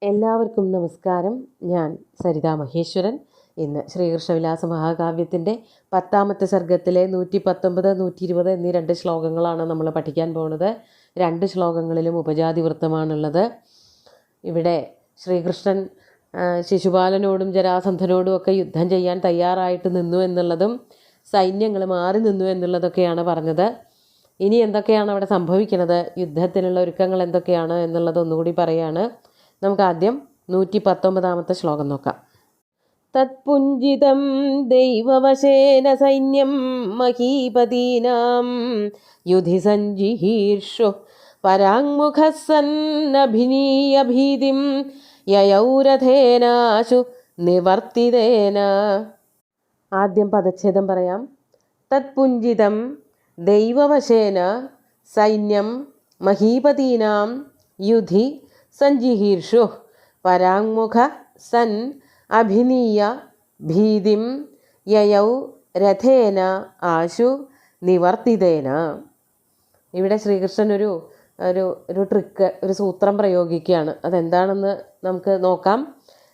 എല്ലാവർക്കും നമസ്കാരം. ഞാൻ സരിതാ മഹേശ്വരൻ. ഇന്ന് ശ്രീകൃഷ്ണവിലാസ മഹാകാവ്യത്തിൻ്റെ 10ാമത്തെ സർഗത്തിലെ 119, 120 എന്നീ 2 ശ്ലോകങ്ങളാണ് നമ്മൾ പഠിക്കാൻ പോകുന്നത്. 2 ശ്ലോകങ്ങളിലും ഉപജാതി വൃത്തമാണുള്ളത്. ഇവിടെ ശ്രീകൃഷ്ണൻ ശിശുപാലനോടും ജരാസന്ധനോടും ഒക്കെ യുദ്ധം ചെയ്യാൻ തയ്യാറായിട്ട് നിന്നു എന്നുള്ളതും സൈന്യങ്ങൾ മാറി നിന്നു എന്നുള്ളതൊക്കെയാണ് പറഞ്ഞത്. ഇനി എന്തൊക്കെയാണ് അവിടെ സംഭവിക്കുന്നത്, യുദ്ധത്തിനുള്ള ഒരുക്കങ്ങൾ എന്തൊക്കെയാണ് എന്നുള്ളത് ഒന്നുകൂടി പറയാണ്. നമുക്ക് ആദ്യം 119ാമത്തെ ശ്ലോകം നോക്കാം. തത്പുഞ്ചിതം ദൈവവശേന സൈന്യം മഹീപതീനാം യുധി സഞ്ജിഹീർഷു പരാങ്മുഖസന്നഭിനീയ ഭീതിം യയൗരഥേനാശു നിവർത്തിതേന. ആദ്യം പദച്ഛേദം പറയാം. തത്പുഞ്ചിതം ദൈവവശേന സൈന്യം മഹീപതീനാം യുധി സഞ്ജിഹീർഷു പരാങ്മുഖ സൻ അഭിനീയ ഭീതിം യയൗ രഥേന ആശു നിവർത്തിതേന. ഇവിടെ ശ്രീകൃഷ്ണൻ ഒരു ട്രിക്ക്, ഒരു സൂത്രം പ്രയോഗിക്കുകയാണ്. അതെന്താണെന്ന് നമുക്ക് നോക്കാം.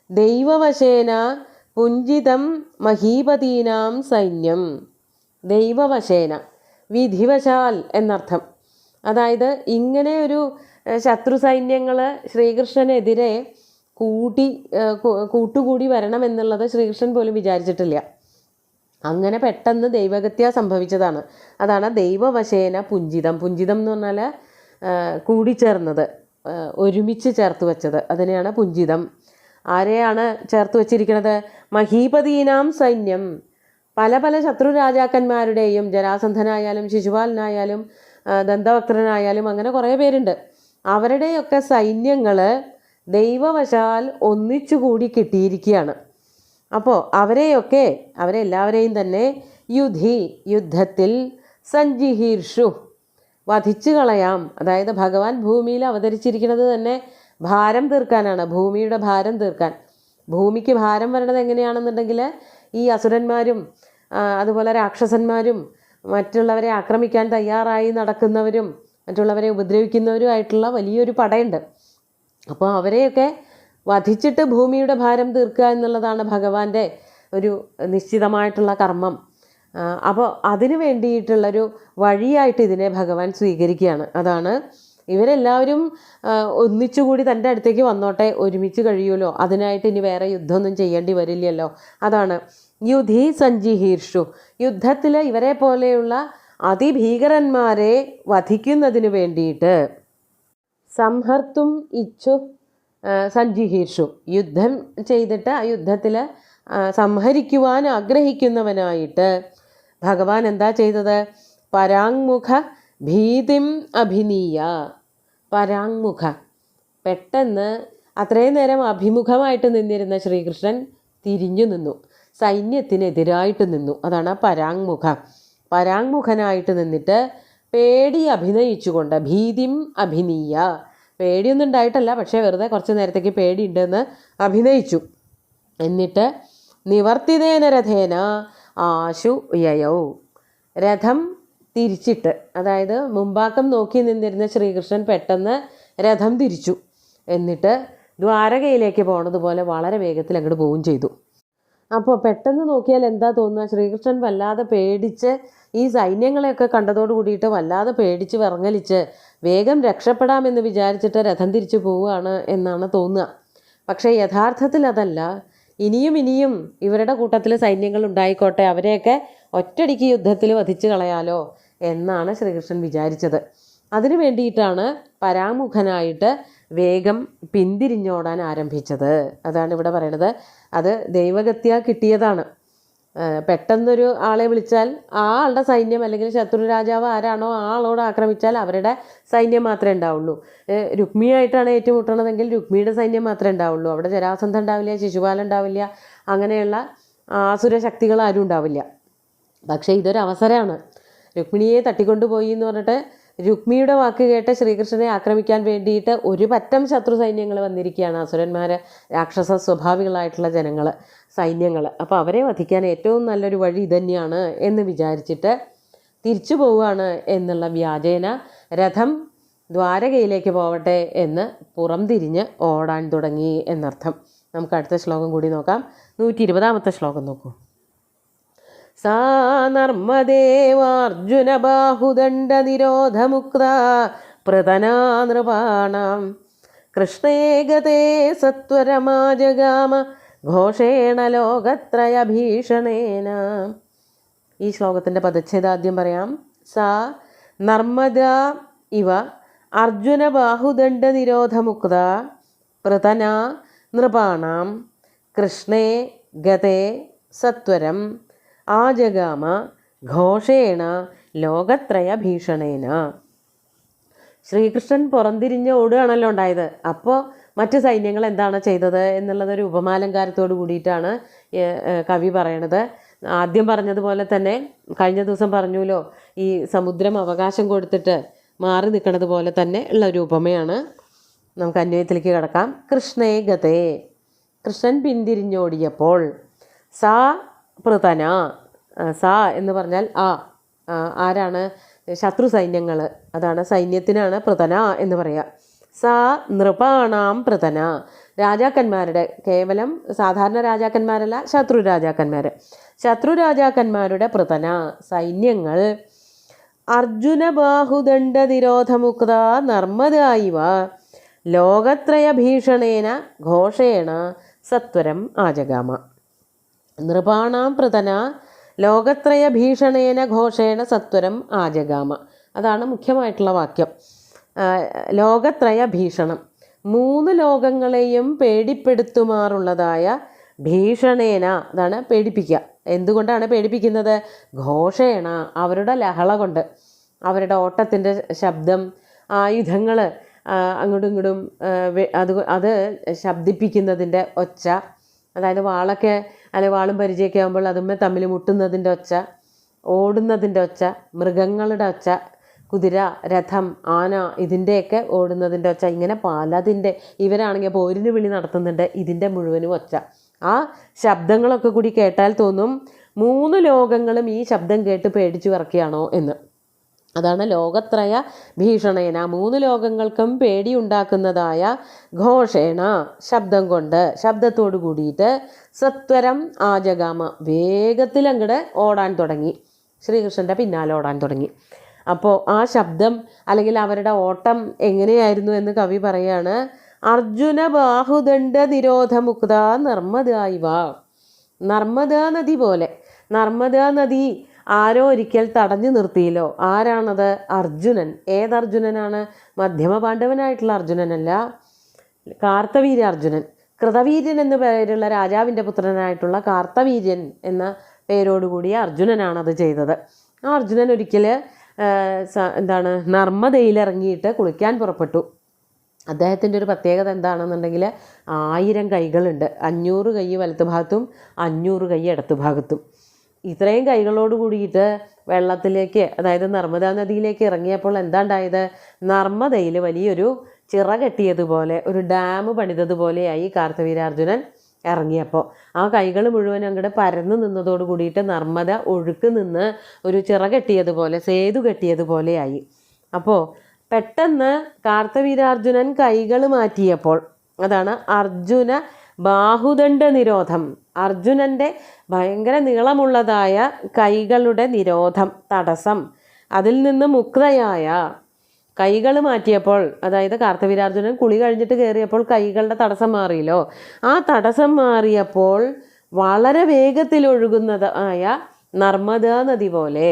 ദൈവവശേന പുഞ്ചിതം മഹീപതീനാം സൈന്യം. ദൈവവശേന, വിധിവശാൽ എന്നർത്ഥം. അതായത് ഇങ്ങനെ ഒരു ശത്രു സൈന്യങ്ങൾ ശ്രീകൃഷ്ണനെതിരെ കൂട്ടുകൂടി വരണം എന്നുള്ളത് ശ്രീകൃഷ്ണൻ പോലും വിചാരിച്ചിട്ടില്ല. അങ്ങനെ പെട്ടെന്ന് ദൈവഗത്യ സംഭവിച്ചതാണ്. അതാണ് ദൈവവശേന പുഞ്ചിതം. പുഞ്ചിതം എന്ന് പറഞ്ഞാൽ കൂടിച്ചേർന്നത്, ഒരുമിച്ച് ചേർത്ത് വെച്ചത്, അതിനെയാണ് പുഞ്ചിതം. ആരെയാണ് ചേർത്ത് വച്ചിരിക്കുന്നത്? മഹീപതീനാം സൈന്യം. പല പല ശത്രു രാജാക്കന്മാരുടെയും, ജരാസന്ധനായാലും ശിശുപാലനായാലും ദന്തവക്രനായാലും അങ്ങനെ കുറേ പേരുണ്ട്. അവരുടെയൊക്കെ സൈന്യങ്ങൾ ദൈവവശാൽ ഒന്നിച്ചുകൂടി കിട്ടിയിരിക്കുകയാണ്. അപ്പോൾ അവരെല്ലാവരെയും തന്നെ യുദ്ധത്തിൽ സഞ്ജിഹീർഷു, വധിച്ചു കളയാം. അതായത് ഭഗവാൻ ഭൂമിയിൽ അവതരിച്ചിരിക്കുന്നത് തന്നെ ഭാരം തീർക്കാനാണ്, ഭൂമിയുടെ ഭാരം തീർക്കാൻ. ഭൂമിക്ക് ഭാരം വരണത് എങ്ങനെയാണെന്നുണ്ടെങ്കിൽ ഈ അസുരന്മാരും അതുപോലെ രാക്ഷസന്മാരും മറ്റുള്ളവരെ ആക്രമിക്കാൻ തയ്യാറായി നടക്കുന്നവരും മറ്റുള്ളവരെ ഉപദ്രവിക്കുന്നവരുമായിട്ടുള്ള വലിയൊരു പടയുണ്ട്. അപ്പോൾ അവരെയൊക്കെ വധിച്ചിട്ട് ഭൂമിയുടെ ഭാരം തീർക്കുക എന്നുള്ളതാണ് ഭഗവാന്റെ ഒരു നിശ്ചിതമായിട്ടുള്ള കർമ്മം. അപ്പോൾ അതിനു വേണ്ടിയിട്ടുള്ളൊരു വഴിയായിട്ട് ഇതിനെ ഭഗവാൻ സ്വീകരിക്കുകയാണ്. അതാണ് ഇവരെല്ലാവരും ഒന്നിച്ചുകൂടി തൻ്റെ അടുത്തേക്ക് വന്നോട്ടെ, ഒരുമിച്ച് കഴിയുമല്ലോ, അതിനായിട്ട് ഇനി വേറെ യുദ്ധമൊന്നും ചെയ്യേണ്ടി വരില്ലല്ലോ. അതാണ് യുധി സഞ്ജിഹീർഷു. യുദ്ധത്തിൽ ഇവരെ പോലെയുള്ള അതിഭീകരന്മാരെ വധിക്കുന്നതിന് വേണ്ടിയിട്ട് സംഹർത്തും ഇച്ഛു സഞ്ജിഹീർഷു. യുദ്ധം ചെയ്തിട്ട് ആ യുദ്ധത്തിൽ സംഹരിക്കുവാൻ ആഗ്രഹിക്കുന്നവനായിട്ട് ഭഗവാൻ എന്താ ചെയ്തത്? പരാങ്മുഖ ഭീതിം അഭിനീയ. പരാങ്മുഖ, പെട്ടെന്ന് അത്രയും നേരം അഭിമുഖമായിട്ട് നിന്നിരുന്ന ശ്രീകൃഷ്ണൻ തിരിഞ്ഞു നിന്നു, സൈന്യത്തിനെതിരായിട്ട് നിന്നു. അതാണ് പരാങ്മുഖ. പരാങ്മുഖനായിട്ട് നിന്നിട്ട് പേടി അഭിനയിച്ചുകൊണ്ട്, ഭീതിം അഭിനീയ, പേടിയൊന്നും ഉണ്ടായിട്ടല്ല, പക്ഷേ വെറുതെ കുറച്ച് നേരത്തേക്ക് പേടിയുണ്ടെന്ന് അഭിനയിച്ചു. എന്നിട്ട് നിവർത്തിതേന രഥേന ആശു യയൗ, രഥം തിരിച്ചിട്ട്, അതായത് മുമ്പാക്കം നോക്കി നിന്നിരുന്ന ശ്രീകൃഷ്ണൻ പെട്ടെന്ന് രഥം തിരിച്ചു. എന്നിട്ട് ദ്വാരകയിലേക്ക് പോണതുപോലെ വളരെ വേഗത്തിൽ അങ്ങോട്ട് പോവുകയും ചെയ്തു. അപ്പോൾ പെട്ടെന്ന് നോക്കിയാൽ എന്താ തോന്നുക? ശ്രീകൃഷ്ണൻ വല്ലാതെ പേടിച്ച്, ഈ സൈന്യങ്ങളെയൊക്കെ കണ്ടതോട് കൂടിയിട്ട് വല്ലാതെ പേടിച്ച് വിറങ്ങലിച്ച് വേഗം രക്ഷപ്പെടാമെന്ന് വിചാരിച്ചിട്ട് രഥം തിരിച്ചു പോവുകയാണ് എന്നാണ് തോന്നുക. പക്ഷേ യഥാർത്ഥത്തിൽ അതല്ല. ഇനിയും ഇവരുടെ കൂട്ടത്തിൽ സൈന്യങ്ങൾ ഉണ്ടായിക്കോട്ടെ, അവരെയൊക്കെ ഒറ്റയടിക്ക് യുദ്ധത്തിൽ വധിച്ചു കളയാലോ എന്നാണ് ശ്രീകൃഷ്ണൻ വിചാരിച്ചത്. അതിനു വേണ്ടിയിട്ടാണ് പരാമുഖനായിട്ട് വേഗം പിന്തിരിഞ്ഞോടാൻ ആരംഭിച്ചത്. അതാണ് ഇവിടെ പറയണത്. അത് ദൈവഗത്യ കിട്ടിയതാണ്. പെട്ടെന്നൊരു ആളെ വിളിച്ചാൽ ആ ആളുടെ സൈന്യം, അല്ലെങ്കിൽ ശത്രു രാജാവ് ആരാണോ ആ ആളോട് ആക്രമിച്ചാൽ അവരുടെ സൈന്യം മാത്രമേ ഉണ്ടാവുള്ളൂ. രുക്മിയായിട്ടാണ് ഏറ്റുമുട്ടണതെങ്കിൽ രുക്മിയുടെ സൈന്യം മാത്രമേ ഉണ്ടാവുള്ളൂ. അവിടെ ജരാസന്ധ ഉണ്ടാവില്ല, ശിശുപാലൻ ഉണ്ടാവില്ല, അങ്ങനെയുള്ള ആസുര ശക്തികൾ ആരും ഉണ്ടാവില്ല. പക്ഷേ ഇതൊരു അവസരമാണ്. രുക്മിണിയെ തട്ടിക്കൊണ്ടുപോയി എന്ന് പറഞ്ഞിട്ട് രുക്മിയുടെ വാക്ക് കേട്ട് ശ്രീകൃഷ്ണനെ ആക്രമിക്കാൻ വേണ്ടിയിട്ട് ഒരു പറ്റം ശത്രു സൈന്യങ്ങൾ വന്നിരിക്കുകയാണ്. അസുരന്മാർ, രാക്ഷസ സ്വഭാവികളായിട്ടുള്ള സൈന്യങ്ങൾ. അപ്പോൾ അവരെ വധിക്കാൻ ഏറ്റവും നല്ലൊരു വഴി ഇതന്നെയാണ് എന്ന് വിചാരിച്ചിട്ട് തിരിച്ചു പോവുകയാണ് എന്നുള്ള വ്യാജേന രഥം ദ്വാരകയിലേക്ക് പോവട്ടെ എന്ന് പുറംതിരിഞ്ഞ് ഓടാൻ തുടങ്ങി എന്നർത്ഥം. നമുക്ക് അടുത്ത ശ്ലോകം കൂടി നോക്കാം. 120-ാമത്തെ ശ്ലോകം നോക്കൂ. സാ നർമ്മദേവാർജുന ബാഹുദണ്ഡ നിരോധമുക്ത പ്രതനാ നൃപാണാം കൃഷ്ണേ ഗതേ സത്വരമാജഗാമ ഘോഷേണ ലോകത്രയഭീഷണേന. ഈ ശ്ലോകത്തിൻ്റെ പദച്ഛേദാദ്യം പറയാം. സാ നർമ്മദ ഇവ അർജുന ബാഹുദണ്ഡ നിരോധമുക്ത പ്രതന നൃപാണാം കൃഷ്ണേ ഗതേ സത്വരം ആജഗാമ ഘോഷേണ ലോകത്രയ ഭീഷണേന. ശ്രീകൃഷ്ണൻ പുറംതിരിഞ്ഞ് ഓടുകയാണല്ലോ ഉണ്ടായത്. അപ്പോൾ മറ്റ് സൈന്യങ്ങൾ എന്താണ് ചെയ്തത് എന്നുള്ളതൊരു ഉപമാലങ്കാരത്തോട് കൂടിയിട്ടാണ് കവി പറയണത്. ആദ്യം പറഞ്ഞതുപോലെ തന്നെ കഴിഞ്ഞ ദിവസം പറഞ്ഞുല്ലോ, ഈ സമുദ്രം അവകാശം കൊടുത്തിട്ട് മാറി നിൽക്കുന്നത് പോലെ തന്നെ ഉള്ള ഒരു ഉപമയാണ്. നമുക്ക് അന്വയത്തിലേക്ക് കിടക്കാം. കൃഷ്ണേ ഗതേ, കൃഷ്ണൻ പിന്തിരിഞ്ഞോടിയപ്പോൾ, സാ പൃതന, സാ എന്ന് പറഞ്ഞാൽ ആരാണ്? ശത്രു സൈന്യങ്ങൾ, അതാണ് സൈന്യത്തിനാണ് പൃതന എന്ന് പറയുക. സാ നൃപാണാം പൃതന, രാജാക്കന്മാരുടെ, കേവലം സാധാരണ രാജാക്കന്മാരല്ല, ശത്രു രാജാക്കന്മാർ, ശത്രു രാജാക്കന്മാരുടെ പൃതന സൈന്യങ്ങൾ അർജുന ബാഹുദണ്ഡ നിരോധമുക്ത നർമ്മദായിവ ലോകത്രയ ഭീഷണേന ഘോഷേണ സത്വരം ആജഗാമ. നൃപാണാം പൃതന ലോകത്രയ ഭീഷണേന ഘോഷേണ സത്വരം ആജഗാമ. അതാണ് മുഖ്യമായിട്ടുള്ള വാക്യം. ലോകത്രയ ഭീഷണം, 3 ലോകങ്ങളെയും പേടിപ്പെടുത്തുമാറുള്ളതായ ഭീഷണേന, അതാണ് പേടിപ്പിക്കുക. എന്തുകൊണ്ടാണ് പേടിപ്പിക്കുന്നത്? ഘോഷേണ, അവരുടെ ലഹള കൊണ്ട്, അവരുടെ ഓട്ടത്തിൻ്റെ ശബ്ദം, ആയുധങ്ങൾ അങ്ങോട്ടും ഇങ്ങോട്ടും അത് ശബ്ദിപ്പിക്കുന്നതിൻ്റെ ഒച്ച, അതായത് വാളൊക്കെ അല്ലെങ്കിൽ വാളും പരിചയമൊക്കെ ആകുമ്പോൾ അതുമ്മേ തമ്മിൽ മുട്ടുന്നതിൻ്റെ ഒച്ച, ഓടുന്നതിൻ്റെ ഒച്ച, മൃഗങ്ങളുടെ ഒച്ച, കുതിര, രഥം, ആന, ഇതിൻ്റെയൊക്കെ ഓടുന്നതിൻ്റെ ഒച്ച, ഇങ്ങനെ പലതിൻ്റെ, ഇവരാണെങ്കിൽ പോരിന് വിളി നടത്തുന്നുണ്ട്, ഇതിൻ്റെ മുഴുവനും ഒച്ച. ആ ശബ്ദങ്ങളൊക്കെ കൂടി കേട്ടാൽ തോന്നും 3 ലോകങ്ങളും ഈ ശബ്ദം കേട്ട് പേടിച്ചു വിറക്കുകയാണോ എന്ന്. അതാണ് ലോകത്രയ ഭീഷണേന, 3 ലോകങ്ങൾക്കും പേടിയുണ്ടാക്കുന്നതായ ഘോഷേണ, ശബ്ദം കൊണ്ട്, ശബ്ദത്തോട് കൂടിയിട്ട് സത്വരം ആജഗാമ, വേഗത്തിൽ അങ്ങോട്ട് ഓടാൻ തുടങ്ങി, ശ്രീകൃഷ്ണൻ്റെ പിന്നാലെ ഓടാൻ തുടങ്ങി. അപ്പോൾ ആ ശബ്ദം അല്ലെങ്കിൽ അവരുടെ ഓട്ടം എങ്ങനെയായിരുന്നു എന്ന് കവി പറയാണ്. അർജുന ബാഹുദണ്ഡ നിരോധമുക്ത നർമ്മദായിവ, നർമ്മദാ നദി പോലെ. നർമ്മദാ നദി ആരോ ഒരിക്കൽ തടഞ്ഞു നിർത്തിയല്ലോ. ആരാണത്? അർജുനൻ. ഏതർജുനനാണ്? മധ്യമ പാണ്ഡവനായിട്ടുള്ള അർജുനനല്ല, കാർത്തവീര്യ അർജുനൻ. കൃതവീര്യൻ എന്നു പേരുള്ള രാജാവിൻ്റെ പുത്രനായിട്ടുള്ള കാർത്തവീര്യൻ എന്ന പേരോടുകൂടിയ അർജുനനാണത് ചെയ്തത്. ആ അർജുനൻ ഒരിക്കൽ നർമ്മദയിലിറങ്ങിയിട്ട് കുളിക്കാൻ പുറപ്പെട്ടു. അദ്ദേഹത്തിൻ്റെ ഒരു പ്രത്യേകത എന്താണെന്നുണ്ടെങ്കിൽ 1000 കൈകളുണ്ട്. 500 കൈ വലത്ത് ഭാഗത്തും 500 കൈ ഇടത്തു ഭാഗത്തും. ഇത്രയും കൈകളോട് കൂടിയിട്ട് വെള്ളത്തിലേക്ക്, അതായത് നർമ്മദാ നദിയിലേക്ക് ഇറങ്ങിയപ്പോൾ എന്താ ഉണ്ടായത്? നർമ്മദയിൽ വലിയൊരു ചിറ കെട്ടിയതുപോലെ, ഒരു ഡാം പണിതതുപോലെയായി കാർത്തവീര്യാർജുനൻ ഇറങ്ങിയപ്പോൾ. ആ കൈകൾ മുഴുവൻ അങ്ങോട്ട് പരന്നു നിന്നതോട് കൂടിയിട്ട് നർമ്മദ ഒഴുക്ക് നിന്ന് ഒരു ചിറ കെട്ടിയതുപോലെ, സേതു കെട്ടിയതുപോലെയായി. അപ്പോൾ പെട്ടെന്ന് കാർത്തവീര്യാർജുനൻ കൈകൾ മാറ്റിയപ്പോൾ, അതാണ് അർജുന ബാഹുദണ്ഡ നിരോധം, അർജുനൻ്റെ ഭയങ്കര നീളമുള്ളതായ കൈകളുടെ നിരോധം, തടസ്സം, അതിൽ നിന്ന് മുക്തയായ കൈകൾ മാറ്റിയപ്പോൾ, അതായത് കാർത്തവീര്യാർജുനൻ കുളി കഴിഞ്ഞിട്ട് കയറിയപ്പോൾ കൈകളുടെ തടസ്സം മാറിയല്ലോ. ആ തടസ്സം മാറിയപ്പോൾ വളരെ വേഗത്തിൽ ഒഴുകുന്നതായ നർമ്മദാ നദി പോലെ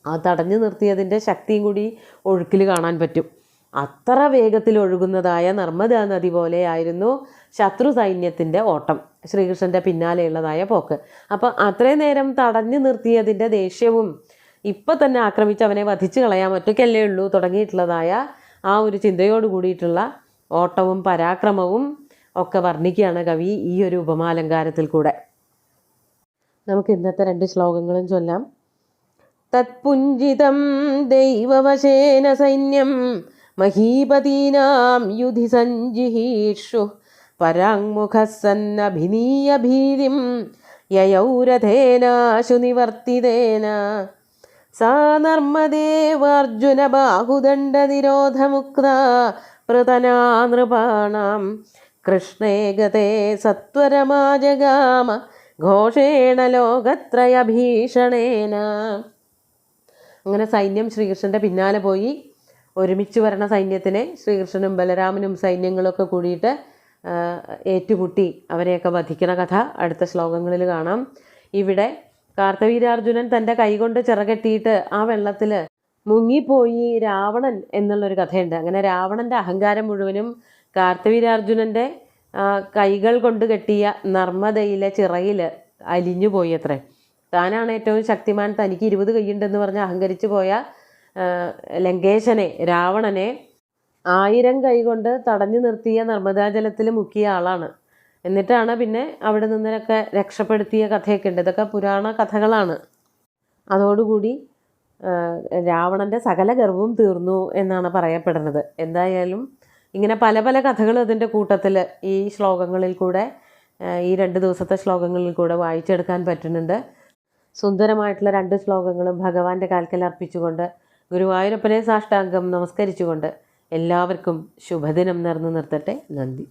ആ തടഞ്ഞു നിർത്തിയതിൻ്റെ ശക്തിയും കൂടി ഒഴുക്കിൽ കാണാൻ പറ്റും. അത്ര വേഗത്തിൽ ഒഴുകുന്നതായ നർമ്മദാ നദി പോലെയായിരുന്നു ശത്രു സൈന്യത്തിൻ്റെ ഓട്ടം, ശ്രീകൃഷ്ണൻ്റെ പിന്നാലെയുള്ളതായ പോക്ക്. അപ്പോൾ അത്രയും നേരം തടഞ്ഞു നിർത്തിയതിൻ്റെ ദേഷ്യവും ഇപ്പം തന്നെ ആക്രമിച്ച് അവനെ വധിച്ചു കളയാൻ ഒറ്റയ്ക്കല്ലേ ഉള്ളൂ തുടങ്ങിയിട്ടുള്ളതായ ആ ഒരു ചിന്തയോട് കൂടിയിട്ടുള്ള ഓട്ടവും പരാക്രമവും ഒക്കെ വർണ്ണിക്കുകയാണ് കവി ഈ ഒരു ഉപമാലങ്കാരത്തിൽ കൂടെ. നമുക്ക് ഇന്നത്തെ 2 ശ്ലോകങ്ങളും ചൊല്ലാം. തത്പുഞ്ചിതം ദൈവവശേന സൈന്യം മഹീപതീനാം യുധി സഞ്ജിഹീഷു പരാങ്മുഖസന്നഭിനീയ ഭീതിം യയൗരഥേനാശു നിവർത്തിതേന സാ നർമ്മദേവാർജുന ബാഹുദണ്ഡ നിരോധമുക്ത പൃതനാ നൃപാണാം കൃഷ്ണേ ഗതേ സത്വരമാജഗാമ ഘോഷേണ ലോകത്രയഭീഷണേന. അങ്ങനെ സൈന്യം ശ്രീകൃഷ്ണൻ്റെ പിന്നാലെ പോയി. ഒരുമിച്ച് വരണ സൈന്യത്തിനെ ശ്രീകൃഷ്ണനും ബലരാമനും സൈന്യങ്ങളൊക്കെ കൂടിയിട്ട് ഏറ്റുമുട്ടി അവരെയൊക്കെ വധിക്കണ കഥ അടുത്ത ശ്ലോകങ്ങളിൽ കാണാം. ഇവിടെ കാർത്തവീര്യാർജുനൻ തൻ്റെ കൈകൊണ്ട് ചിറകെട്ടിയിട്ട് ആ വെള്ളത്തിൽ മുങ്ങിപ്പോയി രാവണൻ എന്നുള്ളൊരു കഥയുണ്ട്. അങ്ങനെ രാവണൻ്റെ അഹങ്കാരം മുഴുവനും കാർത്തവീര്യാർജുനൻ്റെ കൈകൾ കൊണ്ട് കെട്ടിയ നർമ്മദയിലെ ചിറയിൽ അലിഞ്ഞു പോയി അത്രേ. താനാണ് ഏറ്റവും ശക്തിമാൻ, തനിക്ക് 20 കൈയുണ്ടെന്ന് പറഞ്ഞ് അഹങ്കരിച്ചു പോയ ലങ്കേശനെ, രാവണനെ 1000 കൈ കൊണ്ട് തടഞ്ഞു നിർത്തിയ നർമ്മദാജലത്തിൽ മുക്കിയ ആളാണ്. എന്നിട്ടാണ് പിന്നെ അവിടെ നിന്നൊക്കെ രക്ഷപ്പെടുത്തിയ കഥയൊക്കെ ഉണ്ട്. ഇതൊക്കെ പുരാണ കഥകളാണ്. അതോടുകൂടി രാവണൻ്റെ സകല ഗർവവും തീർന്നു എന്നാണ് പറയപ്പെടുന്നത്. എന്തായാലും ഇങ്ങനെ പല പല കഥകൾ അതിൻ്റെ കൂട്ടത്തിൽ ഈ ശ്ലോകങ്ങളിൽ കൂടെ, ഈ 2 ദിവസത്തെ ശ്ലോകങ്ങളിൽ കൂടെ വായിച്ചെടുക്കാൻ പറ്റുന്നുണ്ട്. സുന്ദരമായിട്ടുള്ള 2 ശ്ലോകങ്ങളും ഭഗവാന്റെ കാൽക്കൽ അർപ്പിച്ചുകൊണ്ട് ഗുരുവായൂരപ്പനെ സാഷ്ടാംഗം നമസ്കരിച്ചുകൊണ്ട് എല്ലാവർക്കും ശുഭദിനം നേർന്നു നിർത്തട്ടെ. നന്ദി.